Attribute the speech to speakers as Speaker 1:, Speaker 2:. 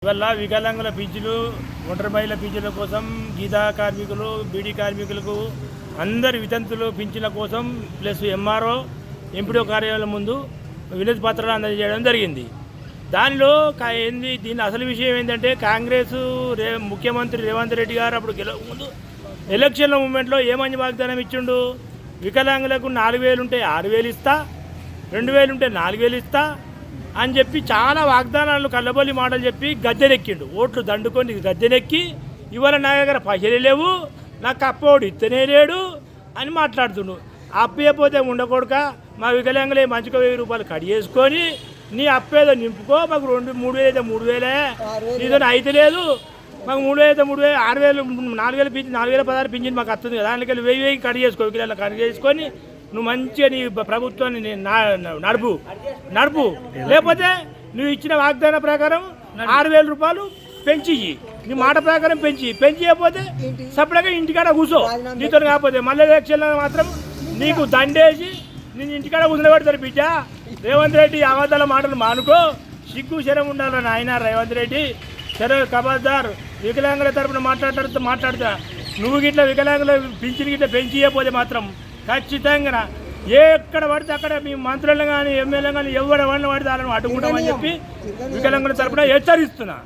Speaker 1: ఇవల్ల వికలాంగుల పింఛను ఒంటరి మహిళల పింఛన్ల కోసం గీతా కార్మికులు బీడీ కార్మికులకు అందరి వితంతులు పింఛన్ల కోసం ప్లస్ ఎంఆర్ఓ ఎంపీడీఓ కార్యాలయం ముందు వినతి పత్రాలు అందజేయడం జరిగింది. దానిలో ఏంది దీని అసలు విషయం ఏంటంటే కాంగ్రెస్ ముఖ్యమంత్రి రేవంత్ రెడ్డి గారు అప్పుడు ముందు ఎలక్షన్ల మూమెంట్లో ఏమని వాగ్దానం ఇచ్చిండు, వికలాంగులకు 4,000 ఉంటే 6,000 ఇస్తా, 2,000 ఉంటే 4,000 ఇస్తా అని చెప్పి చాలా వాగ్దానాలు కళ్ళబొల్లి మాటలు చెప్పి గద్దెనెక్కిండు. ఓట్లు దండుకొని గద్దెనెక్కి ఇవాళ నా దగ్గర పైసలు లేవు, నాకు అప్పోడు ఇత్తనే లేడు అని మాట్లాడుతుండు. అప్పకపోతే ఉండకూడక మా వికలాంగులే మంచిగా 1,000 రూపాయలు కట్ చేసుకొని నీ అప్పేదో నింపుకో, మాకు 3,000 అయితే 3,000 నీతో అయితే లేదు, మాకు 3,000 అయితే 3,000 6,000 4,000 పింఛన్ 4,016 పింఛన్ మాకు వస్తుంది కదా, దానికి 1,000 కట్ చేసుకో, వికలాంగులు కట్ చేసుకొని నువ్వు మంచిగా నీ ప్రభుత్వాన్ని నడుపు లేకపోతే నువ్వు ఇచ్చిన వాగ్దాన ప్రకారం 6,000 రూపాయలు పెంచి నీ మాట ప్రకారం పెంచిపోతే సపరేట్గా ఇంటికాడ కూర్చో. నీతో కాకపోతే మళ్ళీ ఎలక్షన్లో మాత్రం నీకు దండేసి నేను ఇంటికాడ కూర్చోబెడతారు. బిడ్డ రేవంత్ రెడ్డి అబద్ధాల మాటలు మానుకో, సిగ్గు శరం ఉండాలని ఆయన రేవంత్ రెడ్డి శరం ఖబర్దార్. వికలాంగుల తరపున మాట్లాడుతా నువ్వు గిట్ల వికలాంగుల పింఛన్ గిట్ల పెంచిపోతే మాత్రం ఖచ్చితంగా ఎక్కడ పడితే అక్కడ మీ మంత్రులను కానీ ఎమ్మెల్యే కానీ ఎవరు పడితే వాళ్ళని అడ్డుకుంటామని చెప్పి వికలాంగుల తరపున హెచ్చరిస్తున్నా.